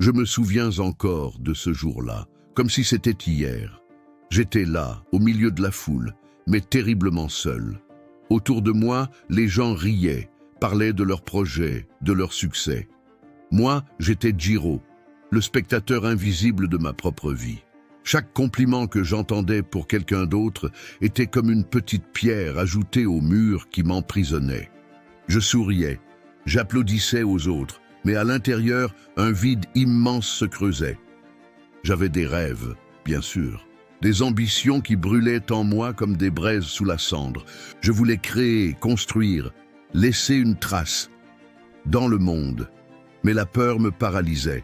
Je me souviens encore de ce jour-là, comme si c'était hier. J'étais là, au milieu de la foule, mais terriblement seul. Autour de moi, les gens riaient, parlaient de leurs projets, de leurs succès. Moi, j'étais Jiro, le spectateur invisible de ma propre vie. Chaque compliment que j'entendais pour quelqu'un d'autre était comme une petite pierre ajoutée au mur qui m'emprisonnait. Je souriais, j'applaudissais aux autres, mais à l'intérieur, un vide immense se creusait. J'avais des rêves, bien sûr, des ambitions qui brûlaient en moi comme des braises sous la cendre. Je voulais créer, construire, laisser une trace dans le monde. Mais la peur me paralysait,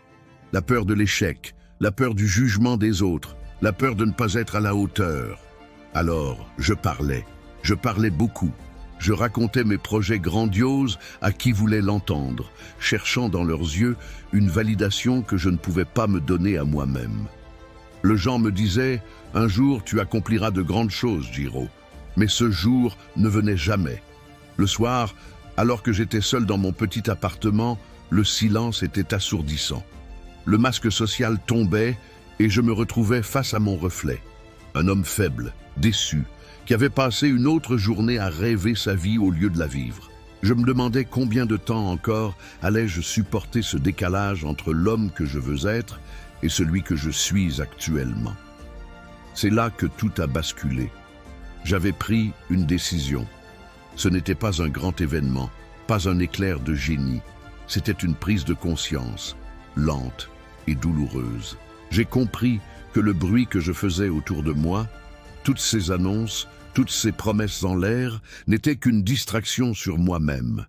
la peur de l'échec, la peur du jugement des autres, la peur de ne pas être à la hauteur. Alors, je parlais beaucoup. Je racontais mes projets grandioses à qui voulait l'entendre, cherchant dans leurs yeux une validation que je ne pouvais pas me donner à moi-même. Le gens me disait « Un jour, tu accompliras de grandes choses, Jiro ». Mais ce jour ne venait jamais. Le soir, alors que j'étais seul dans mon petit appartement, le silence était assourdissant. Le masque social tombait et je me retrouvais face à mon reflet. Un homme faible, déçu, qui avait passé une autre journée à rêver sa vie au lieu de la vivre. Je me demandais combien de temps encore allais-je supporter ce décalage entre l'homme que je veux être et celui que je suis actuellement. C'est là que tout a basculé. J'avais pris une décision. Ce n'était pas un grand événement, pas un éclair de génie. C'était une prise de conscience, lente et douloureuse. J'ai compris que le bruit que je faisais autour de moi, toutes ces annonces, toutes ces promesses en l'air, n'étaient qu'une distraction sur moi-même.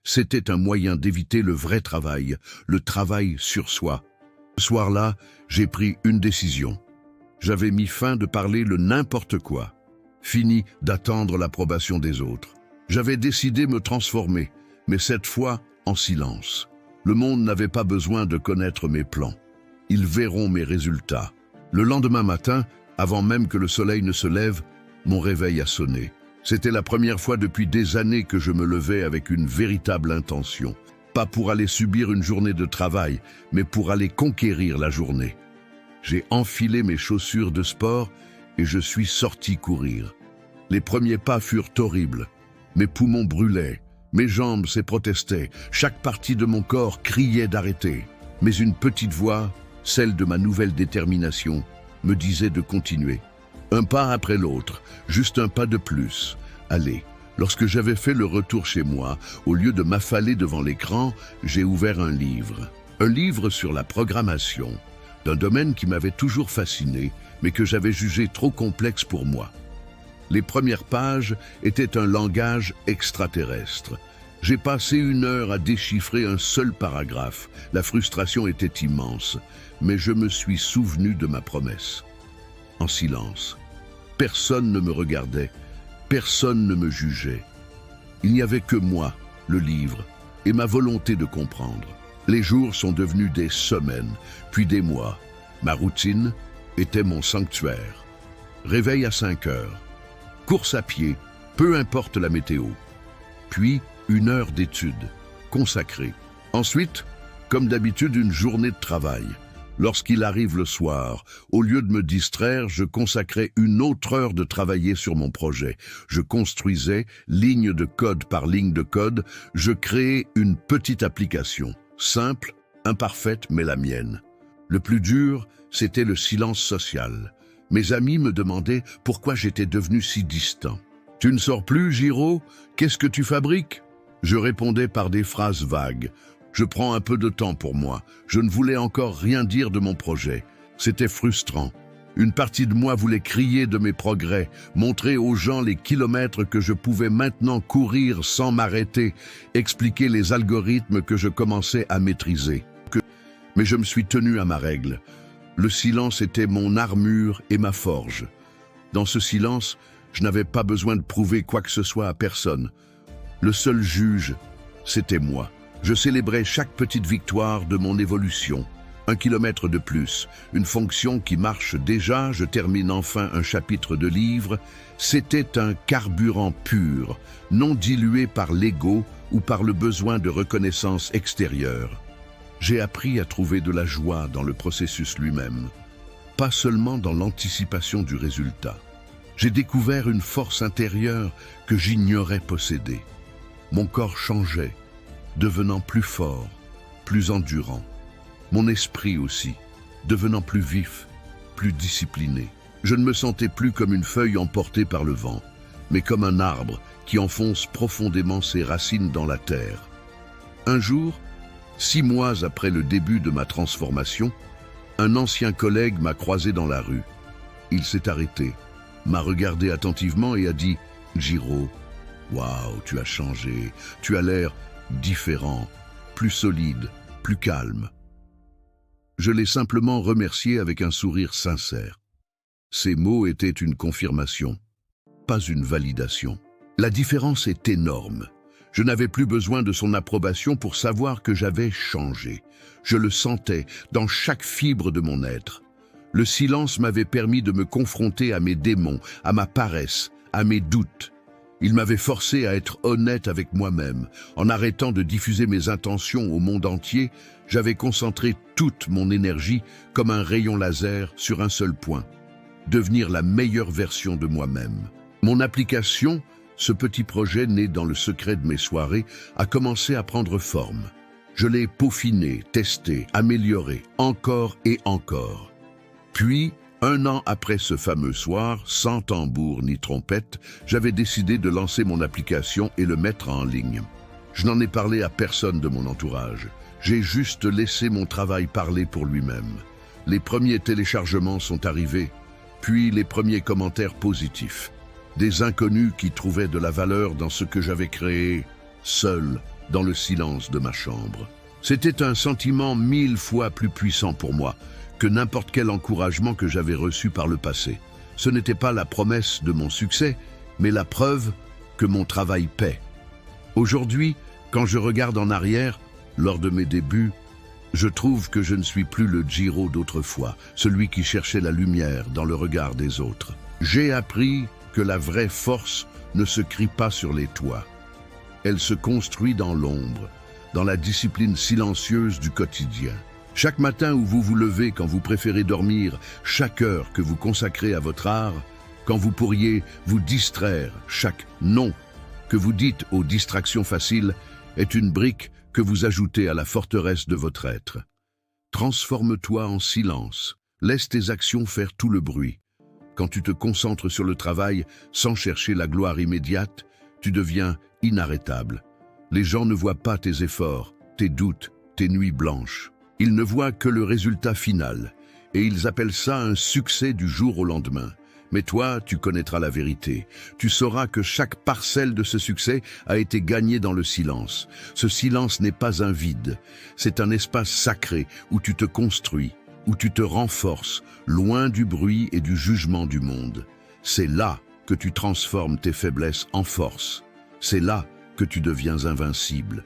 C'était un moyen d'éviter le vrai travail, le travail sur soi. Ce soir-là, j'ai pris une décision. J'avais mis fin de parler le n'importe quoi. Fini d'attendre l'approbation des autres. J'avais décidé me transformer, mais cette fois en silence. Le monde n'avait pas besoin de connaître mes plans. Ils verront mes résultats. Le lendemain matin, avant même que le soleil ne se lève, mon réveil a sonné. C'était la première fois depuis des années que je me levais avec une véritable intention. Pas pour aller subir une journée de travail, mais pour aller conquérir la journée. J'ai enfilé mes chaussures de sport et je suis sorti courir. Les premiers pas furent horribles. Mes poumons brûlaient, mes jambes protestaient, chaque partie de mon corps criait d'arrêter. Mais une petite voix, celle de ma nouvelle détermination, me disait de continuer. Un pas après l'autre, juste un pas de plus. Allez, lorsque j'avais fait le retour chez moi, au lieu de m'affaler devant l'écran, j'ai ouvert un livre. Un livre sur la programmation, d'un domaine qui m'avait toujours fasciné, mais que j'avais jugé trop complexe pour moi. Les premières pages étaient un langage extraterrestre. J'ai passé 1 heure à déchiffrer un seul paragraphe. La frustration était immense, mais je me suis souvenu de ma promesse. En silence. Personne ne me regardait, personne ne me jugeait. Il n'y avait que moi, le livre, et ma volonté de comprendre. Les jours sont devenus des semaines, puis des mois. Ma routine était mon sanctuaire. Réveil à 5 heures. Course à pied, peu importe la météo. Puis 1 heure d'études, consacrée. Ensuite, comme d'habitude, une journée de travail. Lorsqu'il arrive le soir, au lieu de me distraire, je consacrais 1 autre heure de travailler sur mon projet. Je construisais, ligne de code par ligne de code, je créais une petite application, simple, imparfaite, mais la mienne. Le plus dur, c'était le silence social. Mes amis me demandaient pourquoi j'étais devenu si distant. « Tu ne sors plus, Jiro? Qu'est-ce que tu fabriques ?» Je répondais par des phrases vagues. Je prends un peu de temps pour moi. Je ne voulais encore rien dire de mon projet. C'était frustrant. Une partie de moi voulait crier de mes progrès, montrer aux gens les kilomètres que je pouvais maintenant courir sans m'arrêter, expliquer les algorithmes que je commençais à maîtriser. Mais je me suis tenu à ma règle. Le silence était mon armure et ma forge. Dans ce silence, je n'avais pas besoin de prouver quoi que ce soit à personne. Le seul juge, c'était moi. Je célébrais chaque petite victoire de mon évolution. 1 kilomètre de plus, une fonction qui marche déjà, je termine enfin un chapitre de livre. C'était un carburant pur, non dilué par l'ego ou par le besoin de reconnaissance extérieure. J'ai appris à trouver de la joie dans le processus lui-même, pas seulement dans l'anticipation du résultat. J'ai découvert une force intérieure que j'ignorais posséder. Mon corps changeait, devenant plus fort, plus endurant. Mon esprit aussi, devenant plus vif, plus discipliné. Je ne me sentais plus comme une feuille emportée par le vent, mais comme un arbre qui enfonce profondément ses racines dans la terre. Un jour, 6 mois après le début de ma transformation, un ancien collègue m'a croisé dans la rue. Il s'est arrêté, m'a regardé attentivement et a dit « Giro, waouh, tu as changé, tu as l'air différent, plus solide, plus calme. » Je l'ai simplement remercié avec un sourire sincère. Ces mots étaient une confirmation, pas une validation. La différence est énorme. Je n'avais plus besoin de son approbation pour savoir que j'avais changé. Je le sentais dans chaque fibre de mon être. Le silence m'avait permis de me confronter à mes démons, à ma paresse, à mes doutes. Il m'avait forcé à être honnête avec moi-même. En arrêtant de diffuser mes intentions au monde entier, j'avais concentré toute mon énergie comme un rayon laser sur un seul point. Devenir la meilleure version de moi-même. Mon application, ce petit projet né dans le secret de mes soirées, a commencé à prendre forme. Je l'ai peaufiné, testé, amélioré, encore et encore. Puis, 1 an après ce fameux soir, sans tambour ni trompette, j'avais décidé de lancer mon application et le mettre en ligne. Je n'en ai parlé à personne de mon entourage. J'ai juste laissé mon travail parler pour lui-même. Les premiers téléchargements sont arrivés, puis les premiers commentaires positifs. Des inconnus qui trouvaient de la valeur dans ce que j'avais créé, seul, dans le silence de ma chambre. C'était un sentiment 1000 fois plus puissant pour moi que n'importe quel encouragement que j'avais reçu par le passé. Ce n'était pas la promesse de mon succès, mais la preuve que mon travail paie. Aujourd'hui, quand je regarde en arrière, lors de mes débuts, je trouve que je ne suis plus le Giro d'autrefois, celui qui cherchait la lumière dans le regard des autres. J'ai appris que la vraie force ne se crie pas sur les toits. Elle se construit dans l'ombre, dans la discipline silencieuse du quotidien. Chaque matin où vous vous levez quand vous préférez dormir, chaque heure que vous consacrez à votre art, quand vous pourriez vous distraire, chaque non que vous dites aux distractions faciles est une brique que vous ajoutez à la forteresse de votre être. Transforme-toi en silence, laisse tes actions faire tout le bruit. Quand tu te concentres sur le travail sans chercher la gloire immédiate, tu deviens inarrêtable. Les gens ne voient pas tes efforts, tes doutes, tes nuits blanches. Ils ne voient que le résultat final, et ils appellent ça un succès du jour au lendemain. Mais toi, tu connaîtras la vérité. Tu sauras que chaque parcelle de ce succès a été gagnée dans le silence. Ce silence n'est pas un vide, c'est un espace sacré où tu te construis, où tu te renforces, loin du bruit et du jugement du monde. C'est là que tu transformes tes faiblesses en force. C'est là que tu deviens invincible.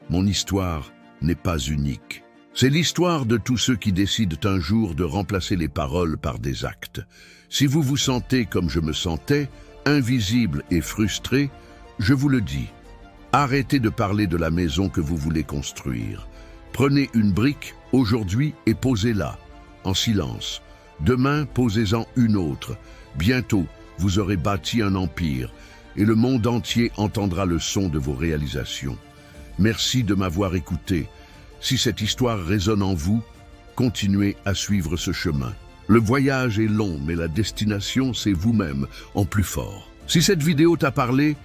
Mon histoire n'est pas unique. C'est l'histoire de tous ceux qui décident un jour de remplacer les paroles par des actes. Si vous vous sentez comme je me sentais, invisible et frustré, je vous le dis, arrêtez de parler de la maison que vous voulez construire. Prenez une brique aujourd'hui et posez-la, en silence. Demain, posez-en une autre. Bientôt, vous aurez bâti un empire et le monde entier entendra le son de vos réalisations. Merci de m'avoir écouté. Si cette histoire résonne en vous, continuez à suivre ce chemin. Le voyage est long, mais la destination, c'est vous-même, en plus fort. Si cette vidéo t'a parlé,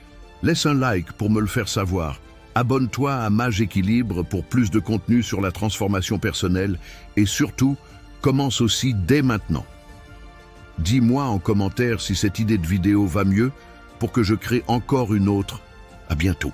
laisse un like pour me le faire savoir. Abonne-toi à Mage Équilibre pour plus de contenu sur la transformation personnelle et surtout, commence aussi dès maintenant. Dis-moi en commentaire si cette idée de vidéo va mieux pour que je crée encore une autre. À bientôt.